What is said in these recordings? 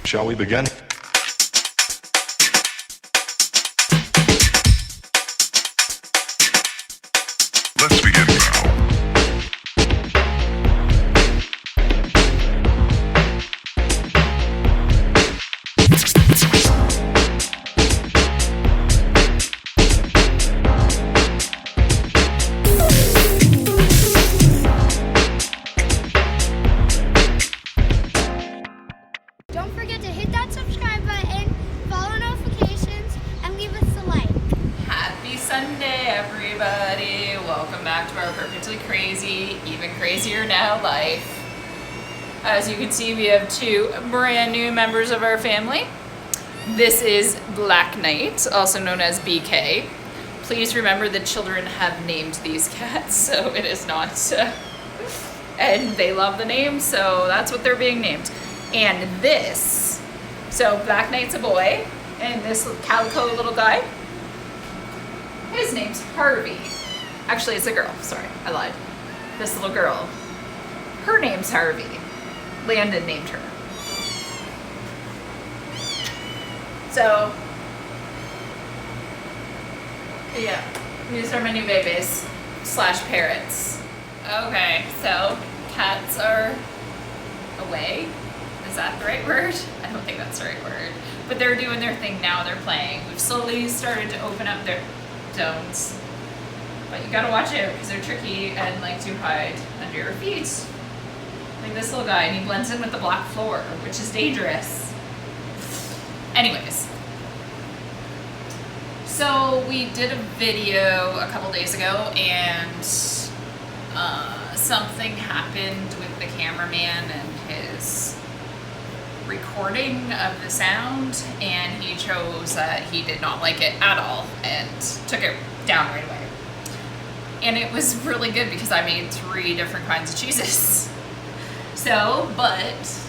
Shall we begin? Let's begin now. Don't forget to hit that subscribe button, follow notifications, and leave us a like. Happy Sunday, everybody. Welcome back to our perfectly crazy, even crazier now life. As you can see, we have two brand new members of our family. This is Black Knight, also known as BK. Please remember the children have named these cats, so it is not, and they love the name, so that's what they're being named. And this, so Black Knight's a boy, and this calico little guy, his name's Harvey. Actually, it's a girl, sorry, I lied. This little girl, her name's Harvey. Landon named her. So, yeah, these are my new babies slash parrots. Okay, so cats are away. Is that the right word? I don't think that's the right word. But they're doing their thing now, they're playing. We've slowly started to open up their zones. But you gotta watch out because they're tricky and like to hide under your feet. Like this little guy, and he blends in with the black floor, which is dangerous. Anyways. So we did a video a couple days ago and something happened with the cameraman and his recording of the sound, and he chose that he did not like it at all and took it down right away. And it was really good because I made 3 different kinds of cheeses. So, but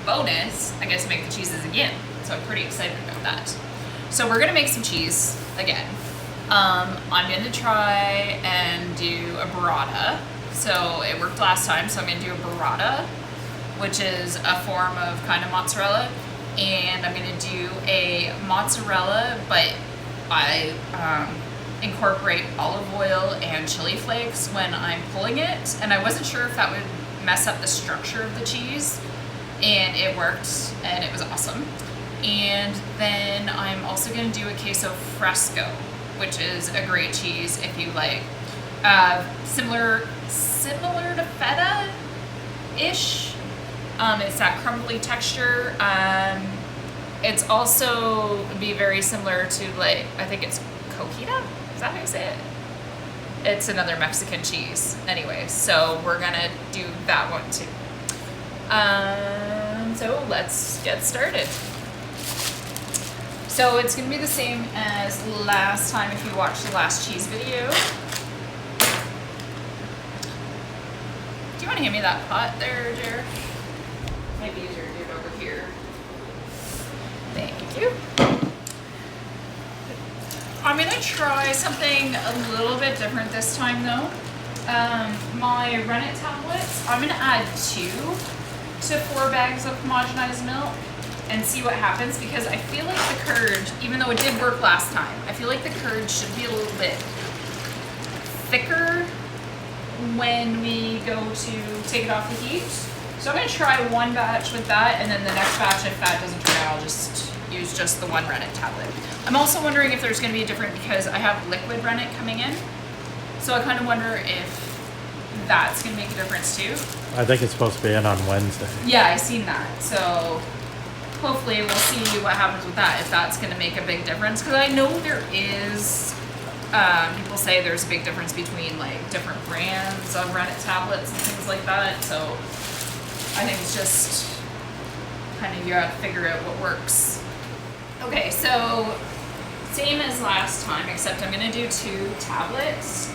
bonus, I get to make the cheeses again. So I'm pretty excited about that. So we're gonna make some cheese again. I'm gonna try and do a burrata. So it worked last time, so I'm gonna do a burrata, which is a form of kind of mozzarella. And I'm gonna do a mozzarella, but I incorporate olive oil and chili flakes when I'm pulling it. And I wasn't sure if that would mess up the structure of the cheese. And it worked, and it was awesome. And then I'm also gonna do a Queso Fresco, which is a great cheese if you like. Similar to feta-ish. It's that crumbly texture. It's also be very similar to like, I think it's coquita? Is that how you say it? It's another Mexican cheese. Anyway, so we're gonna do that one too. So let's get started. So it's gonna be the same as last time if you watched the last cheese video. Do you wanna hand me that pot there, Jer? Might be easier to do it over here. Thank you. I'm gonna try something a little bit different this time though. My rennet tablets, I'm gonna add 2 to 4 bags of homogenized milk and see what happens, because I feel like the curd, even though it did work last time, I feel like the curd should be a little bit thicker when we go to take it off the heat. So I'm gonna try one batch with that, and then the next batch, if that doesn't turn out, I'll just use just the one rennet tablet. I'm also wondering if there's gonna be a different, because I have liquid rennet coming in. So I kind of wonder if that's gonna make a difference too. I think it's supposed to be in on Wednesday. Yeah, I seen that. So hopefully we'll see what happens with that, if that's gonna make a big difference. Because I know there is, people say there's a big difference between like different brands of rennet tablets and things like that. So I think it's just kind of, you gotta figure out what works. Okay, so same as last time, except I'm gonna do 2 tablets.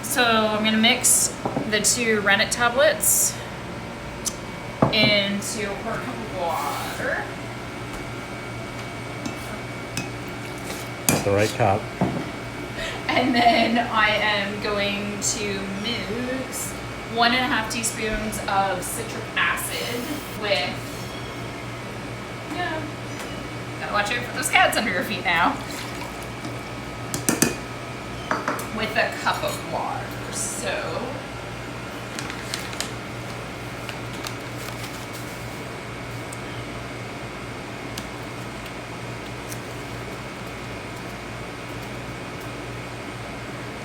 So I'm gonna mix the 2 rennet tablets into a quart cup of water. The right cup. And then I am going to mix 1.5 teaspoons of citric acid with, yeah, gotta watch out for those cats under your feet now, with a cup of water. So,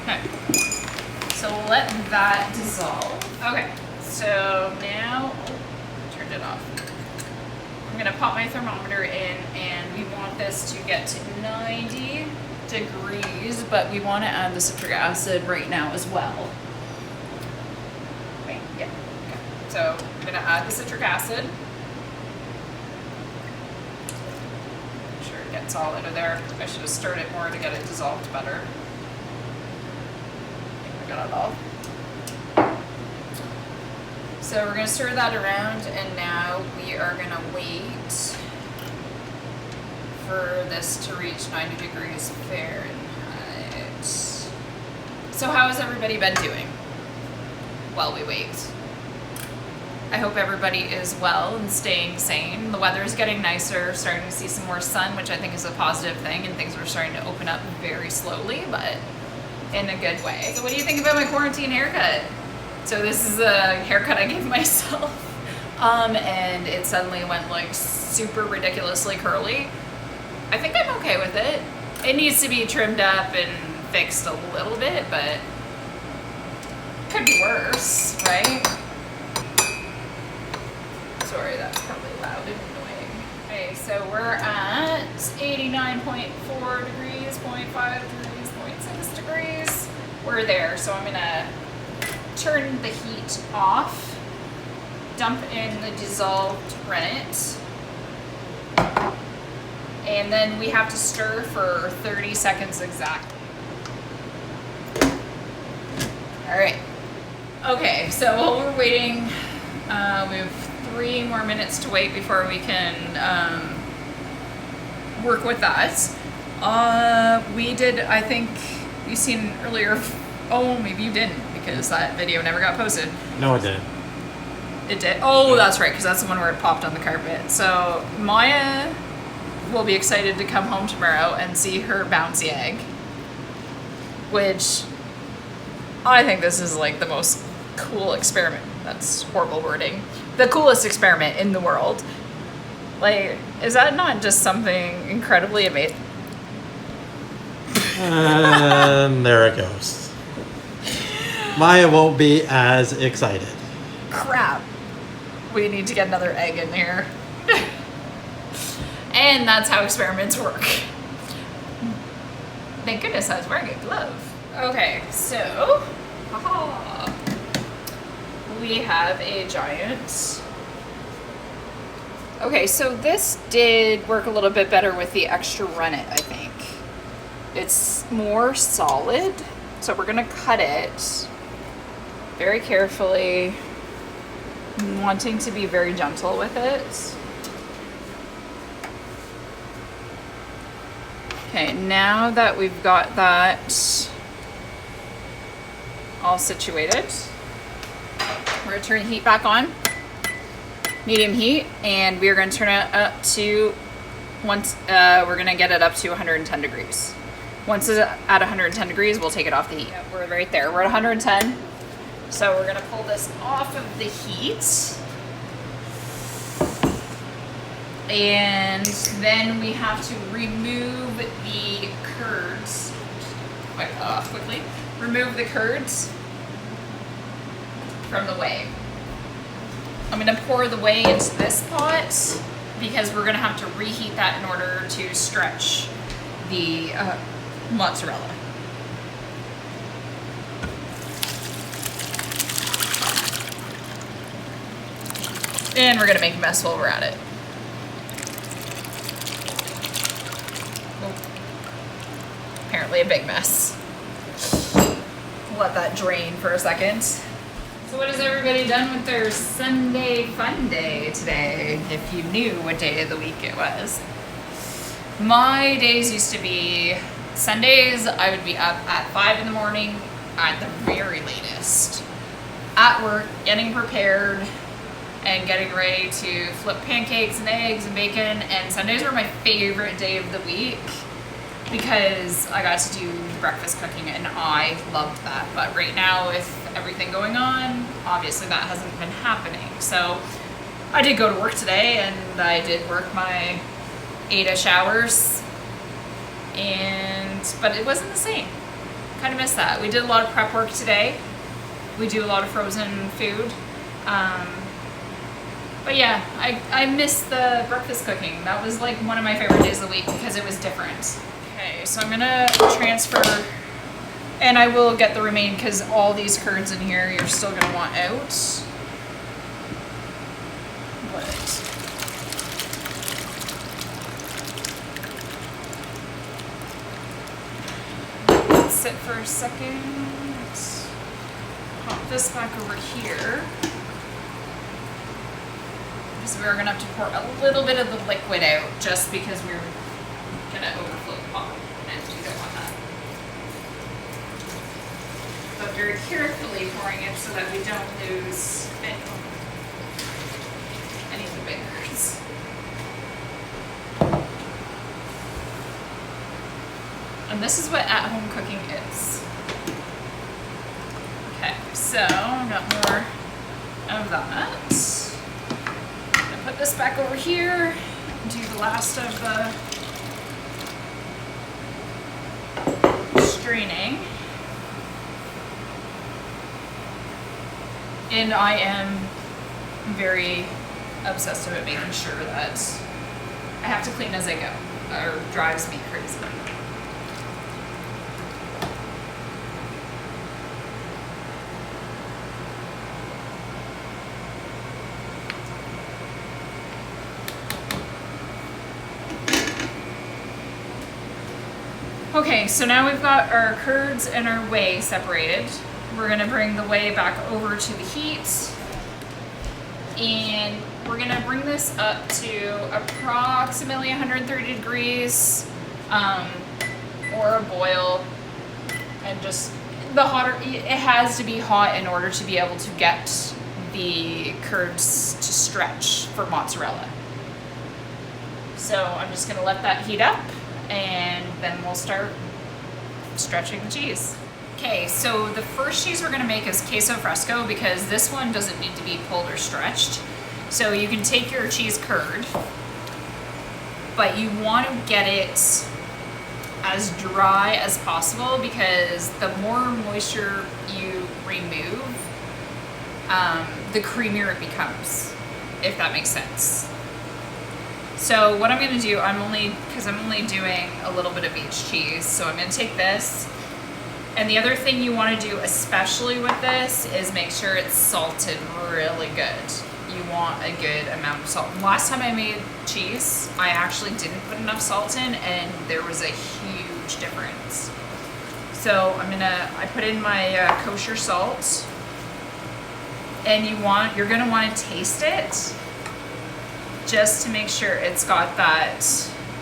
okay, so we'll let that dissolve. Okay, so now, turned it off. I'm gonna pop my thermometer in, and we want this to get to 90 degrees, but we want to add the citric acid right now as well. Wait, yeah. Okay. So I'm gonna add the citric acid. Make sure it gets all out of there. I should have stirred it more to get it dissolved better. I think I got it all. So we're gonna stir that around, and now we are gonna wait for this to reach 90 degrees Fahrenheit. So how has everybody been doing while we wait? I hope everybody is well and staying sane. The weather is getting nicer, starting to see some more sun, which I think is a positive thing, and things are starting to open up very slowly, but in a good way. So what do you think about my quarantine haircut? So this is a haircut I gave myself, and it suddenly went like super ridiculously curly. I think I'm okay with it. It needs to be trimmed up and fixed a little bit, but could be worse, right? Sorry, that's probably loud and annoying. Okay, so we're at 89.4 degrees, 0.5 degrees, 0.6 degrees. We're there, so I'm gonna turn the heat off, dump in the dissolved rennet, and then we have to stir for 30 seconds exactly. All right. Okay, so while we're waiting, we have 3 more minutes to wait before we can work with that. We did, I think, you seen earlier, oh, maybe you didn't, because that video never got posted. No, it didn't. It did? Oh, that's right, because that's the one where it popped on the carpet. So Maya will be excited to come home tomorrow and see her bouncy egg, which I think this is like the most cool experiment. That's horrible wording. The coolest experiment in the world. Like, is that not just something incredibly amazing? And there it goes. Maya won't be as excited. Crap. We need to get another egg in here. And that's how experiments work. Thank goodness I was wearing a glove. Okay, so we have a giant. Okay, so this did work a little bit better with the extra rennet, I think. It's more solid, so we're gonna cut it very carefully, wanting to be very gentle with it. Okay, now that we've got that all situated, we're gonna turn the heat back on, medium heat, and we're gonna turn it up to, we're gonna get it up to 110 degrees. Once it's at 110 degrees, we'll take it off the heat. We're right there, we're at 110. So we're gonna pull this off of the heat. And then we have to remove the curds. Wipe that off quickly. Remove the curds from the whey. I'm gonna pour the whey into this pot because we're gonna have to reheat that in order to stretch the mozzarella. And we're gonna make a mess while we're at it. Apparently a big mess. Let that drain for a second. So what has everybody done with their Sunday fun day today, if you knew what day of the week it was? My days used to be, Sundays I would be up at 5 in the morning at the very latest at work, getting prepared and getting ready to flip pancakes and eggs and bacon. And Sundays were my favorite day of the week because I got to do breakfast cooking and I loved that. But right now with everything going on, obviously that hasn't been happening. So I did go to work today and I did work my 8-ish hours, but it wasn't the same. Kind of missed that. We did a lot of prep work today. We do a lot of frozen food. But yeah, I miss the breakfast cooking. That was like one of my favorite days of the week because it was different. Okay, so I'm gonna transfer, and I will get the remaining because all these curds in here you're still gonna want out. But sit for a second. Let's pop this back over here. So we're gonna have to pour a little bit of the liquid out just because we're gonna overflow the pot and we don't want that. But very carefully pouring it so that we don't lose any of the big curds. And this is what at-home cooking is. Okay, so I've got more of that. Put this back over here, do the last of the straining. And I am very obsessed with making sure that I have to clean as I go, or it drives me crazy. Okay, so now we've got our curds and our whey separated. We're gonna bring the whey back over to the heat. And we're gonna bring this up to approximately 130 degrees, or a boil. And just, the hotter, it has to be hot in order to be able to get the curds to stretch for mozzarella. So I'm just gonna let that heat up, and then we'll start stretching the cheese. Okay, so the first cheese we're gonna make is Queso Fresco because this one doesn't need to be pulled or stretched. So you can take your cheese curd, but you want to get it as dry as possible because the more moisture you remove, the creamier it becomes, if that makes sense. So what I'm gonna do, because I'm only doing a little bit of each cheese, so I'm gonna take this. And the other thing you wanna do, especially with this, is make sure it's salted really good. You want a good amount of salt. Last time I made cheese, I actually didn't put enough salt in and there was a huge difference. So I put in my kosher salt, and you're gonna wanna taste it just to make sure it's got that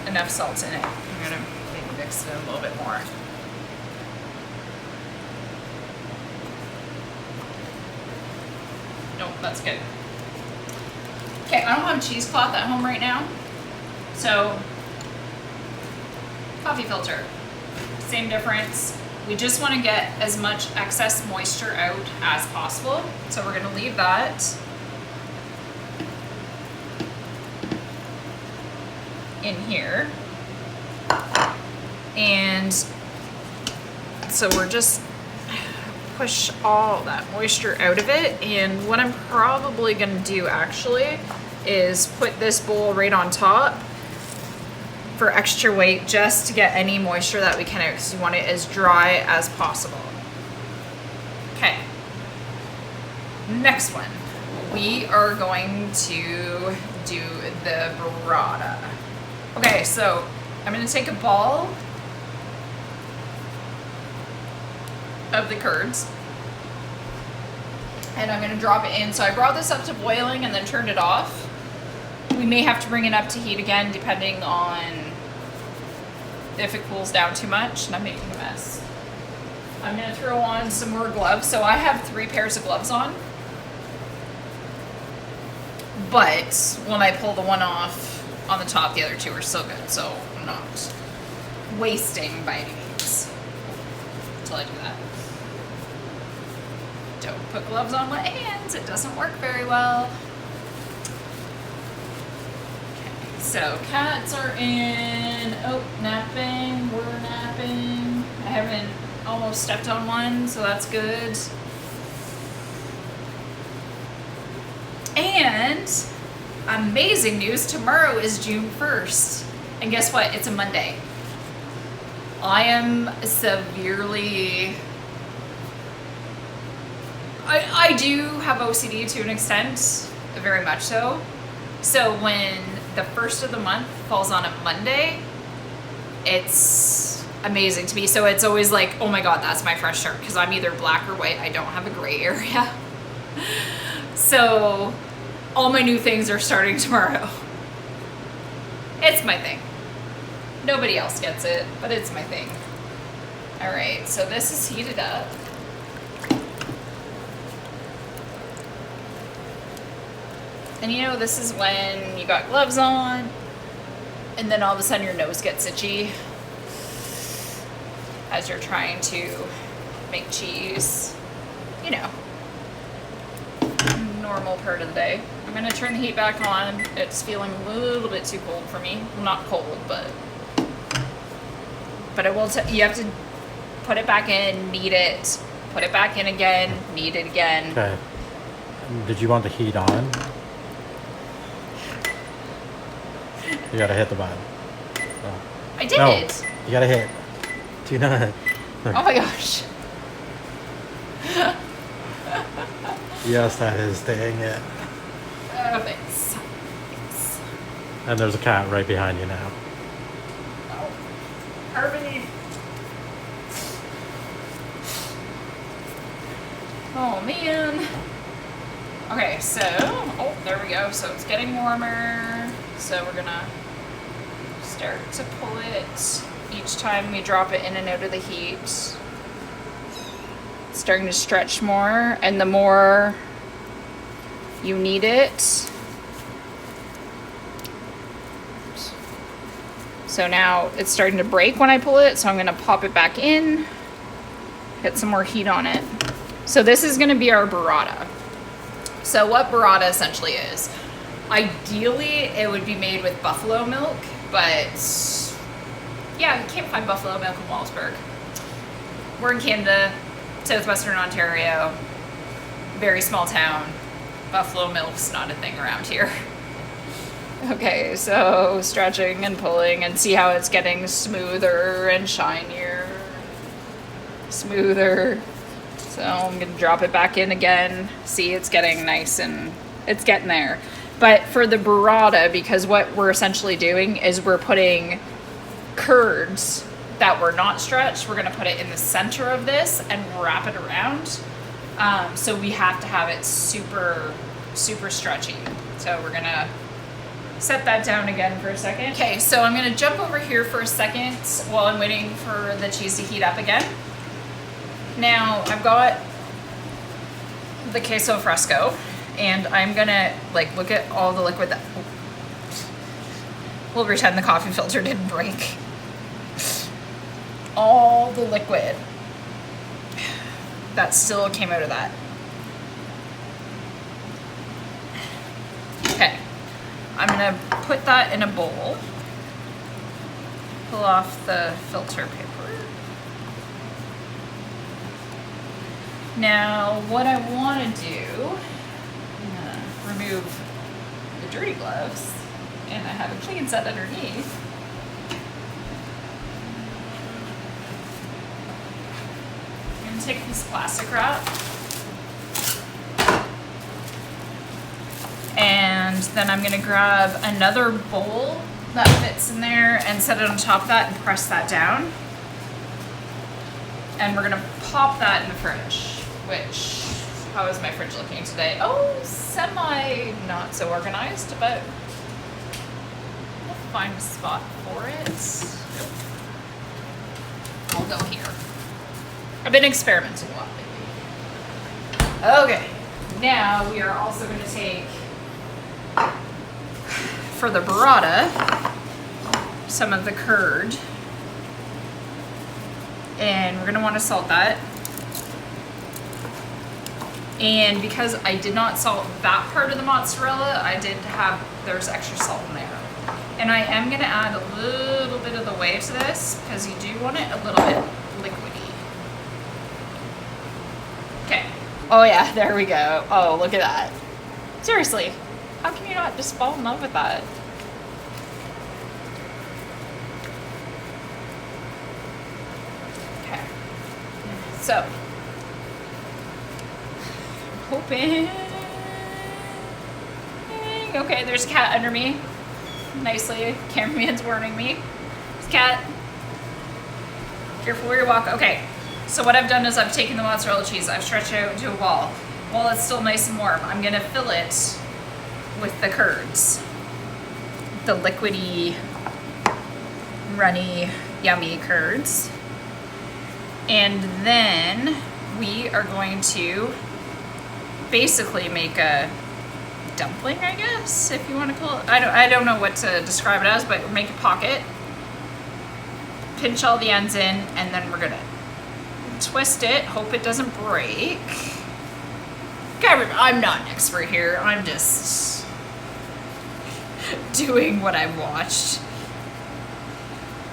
enough salt in it. I'm gonna maybe mix it in a little bit more. Nope, that's good. Okay, I don't have a cheesecloth at home right now, so coffee filter, same difference. We just want to get as much excess moisture out as possible, so we're going to leave that in here. And so we're just push all that moisture out of it. And what I'm probably gonna do actually is put this bowl right on top for extra weight, just to get any moisture that we can out, because you want it as dry as possible. Okay, next one. We are going to do the burrata. Okay, so I'm gonna take a ball of the curds and I'm gonna drop it in. So I brought this up to boiling and then turned it off. We may have to bring it up to heat again depending on if it cools down too much, and I'm making a mess. I'm gonna throw on some more gloves. So I have 3 pairs of gloves on. But when I pull the one off on the top, the other 2 are still good. So I'm not wasting by any means until I do that. Don't put gloves on wet hands. It doesn't work very well. Okay, so cats are in, napping, we're napping. I haven't almost stepped on one, so that's good. And amazing news, tomorrow is June 1st. And guess what? It's a Monday. I am severely... I do have OCD to an extent, very much so. So when the first of the month falls on a Monday, it's amazing to me. So it's always like, oh my God, that's my fresh start, because I'm either black or white. I don't have a gray area. So all my new things are starting tomorrow. It's my thing. Nobody else gets it, but it's my thing. All right, so this is heated up. And you know, this is when you got gloves on, and then all of a sudden your nose gets itchy as you're trying to make cheese. You know, normal part of the day. I'm gonna turn the heat back on. It's feeling a little bit too cold for me. Well, not cold, but it will. You have to put it back in, knead it, put it back in again, knead it again. Okay. Did you want the heat on? You gotta hit the button. Oh. I did. No, you gotta hit. Do not. Oh my gosh. Yes, that is. Dang it. Oh, thanks. Thanks. And there's a cat right behind you now. Oh, Harmony. Oh man. Okay, so, oh, there we go. So it's getting warmer. So we're gonna start to pull it each time we drop it in and out of the heat. It's starting to stretch more, and the more you knead it. So now it's starting to break when I pull it, so I'm gonna pop it back in, get some more heat on it. So this is gonna be our burrata. So what burrata essentially is, ideally it would be made with buffalo milk, but yeah, you can't find buffalo milk in Wallsburg. We're in Canada, southwestern Ontario, very small town. Buffalo milk's not a thing around here. Okay, so stretching and pulling, and see how it's getting smoother and shinier. Smoother. So I'm gonna drop it back in again. See, it's getting nice and it's getting there. But for the burrata, because what we're essentially doing is we're putting curds that were not stretched, we're gonna put it in the center of this and wrap it around. So we have to have it super, super stretchy. So we're gonna set that down again for a second. Okay, so I'm gonna jump over here for a second while I'm waiting for the cheese to heat up again. Now I've got the Queso Fresco, and I'm gonna like look at all the liquid that, we'll pretend the coffee filter didn't break. All the liquid that still came out of that. Okay, I'm gonna put that in a bowl, pull off the filter paper. Now, what I want to do, I'm gonna remove the dirty gloves, and I have a clean set underneath. I'm gonna take this plastic wrap, and then I'm gonna grab another bowl that fits in there and set it on top of that and press that down. And we're gonna pop that in the fridge. Which, how is my fridge looking today? Oh, semi not so organized, but we'll find a spot for it. I'll go here. I've been experimenting a lot lately. Okay, now we are also going to take, for the burrata, some of the curd. And we're going to want to salt that. And because I did not salt that part of the mozzarella, there's extra salt in there. And I am going to add a little bit of the whey to this because you do want it a little bit liquidy. Okay. Oh yeah, there we go. Oh, look at that. Seriously, how can you not just fall in love with that? Okay. So, hoping. Okay, there's a cat under me. Nicely, cameraman's warning me. There's a cat. Careful where you walk. Okay, so what I've done is I've taken the mozzarella cheese, I've stretched it out into a ball. While it's still nice and warm, I'm gonna fill it with the curds. The liquidy, runny, yummy curds. And then we are going to basically make a dumpling, I guess, if you want to call it. I don't know what to describe it as, but make a pocket, pinch all the ends in, and then we're gonna twist it, hope it doesn't break. I'm not an expert here, I'm just doing what I've watched.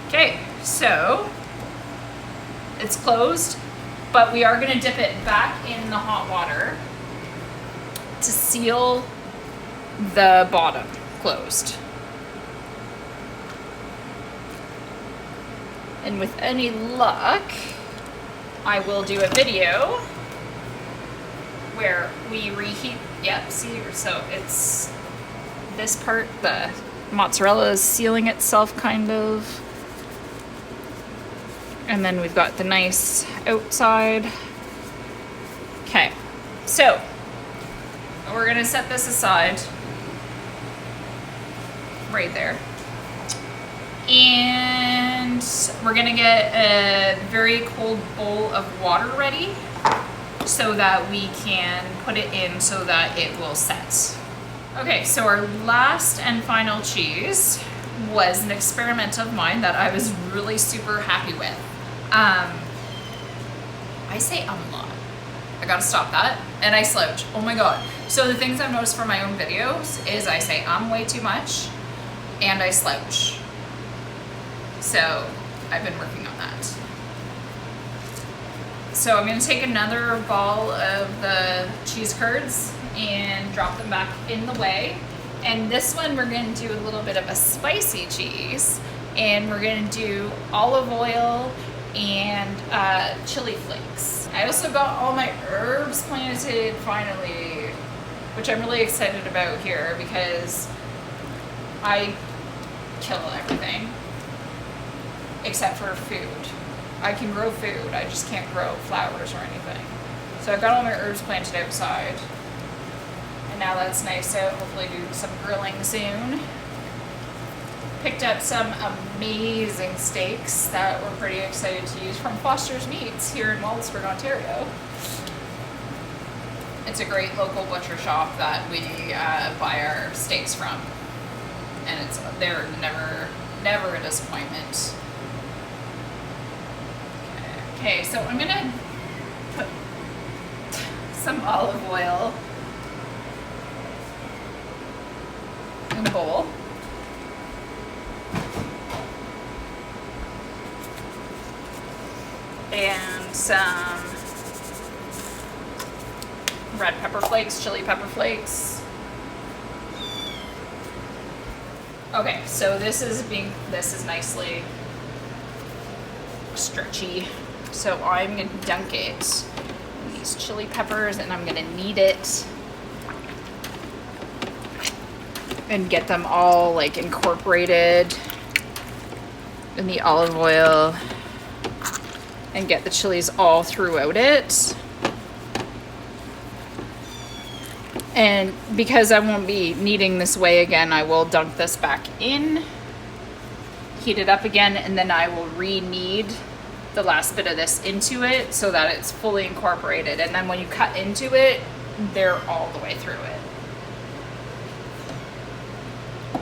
Okay, so it's closed, but we are gonna dip it back in the hot water to seal the bottom closed. And with any luck, I will do a video where we reheat. Yep, see, so it's this part, the mozzarella is sealing itself kind of. And then we've got the nice outside. Okay, so we're gonna set this aside right there. And we're gonna get a very cold bowl of water ready so that we can put it in so that it will set. Okay, so our last and final cheese was an experiment of mine that I was really super happy with. I say a lot. I gotta stop that. And I slouch. Oh my god. So the things I've noticed for my own videos is I say way too much and I slouch. So I've been working on that. So I'm gonna take another ball of the cheese curds and drop them back in the whey. And this one we're gonna do a little bit of a spicy cheese, and we're gonna do olive oil and chili flakes. I also got all my herbs planted finally, which I'm really excited about here because I kill everything except for food. I can grow food, I just can't grow flowers or anything. So I've got all my herbs planted outside. And now that's nice out, hopefully do some grilling soon. Picked up some amazing steaks that we're pretty excited to use from Foster's Meats here in Wellsburg, Ontario. It's a great local butcher shop that we buy our steaks from. And they're never a disappointment. Okay, so I'm gonna put some olive oil in a bowl. And some red pepper flakes, chili pepper flakes. Okay, so this is nicely stretchy. So I'm gonna dunk it in these chili peppers and I'm gonna knead it and get them all like incorporated in the olive oil and get the chilies all throughout it. And because I won't be kneading this way again, I will dunk this back in, heat it up again, and then I will re-knead the last bit of this into it so that it's fully incorporated. And then when you cut into it, they're all the way through it.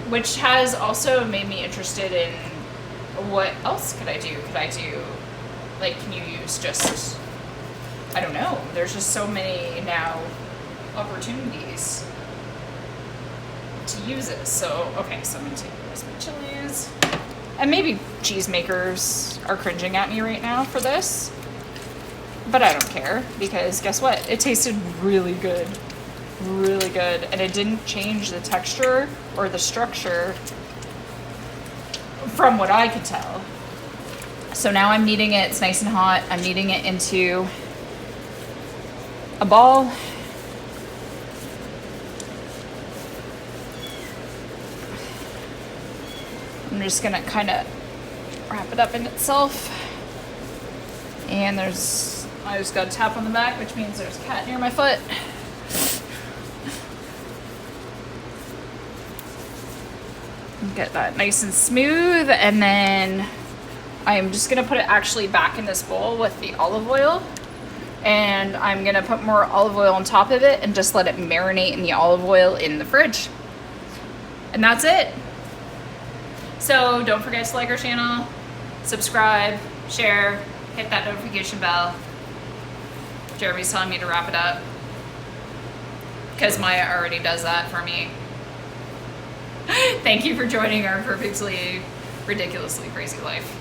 Which has also made me interested in what else could I do? Could I do, like, can you use just, I don't know. There's just so many now opportunities to use it. So, okay, so I'm gonna take those my chilies. And maybe cheese makers are cringing at me right now for this. But I don't care, because guess what? It tasted really good. Really good. And it didn't change the texture or the structure from what I could tell. So now I'm kneading it. It's nice and hot. I'm kneading it into a ball. I'm just gonna kind of wrap it up in itself. And I just got a tap on the back, which means there's a cat near my foot. Get that nice and smooth, and then I'm just gonna put it actually back in this bowl with the olive oil, and I'm gonna put more olive oil on top of it and just let it marinate in the olive oil in the fridge. And that's it. So don't forget to like our channel, subscribe, share, hit that notification bell. Jeremy's telling me to wrap it up because Maya already does that for me. Thank you for joining our perfectly, ridiculously crazy life.